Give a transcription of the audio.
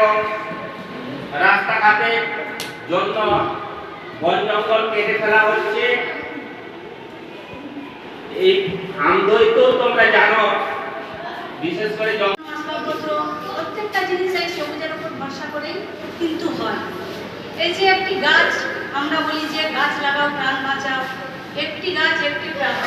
এবং রাস্তাঘাটের জন্য বন জঙ্গল কেটে ফেলা হচ্ছে। এই আমদই তো তোমরা জানো, বিশেষ করে আসবাবপত্র প্রত্যেকটা জিনিস এই সবুজের উপর ভরসা করে কিন্তু হয়। এই যে একটি গাছ, আমরা বলি যে গাছ লাগাও প্রাণ বাঁচাও, একটি গাছ একটি প্রাণ।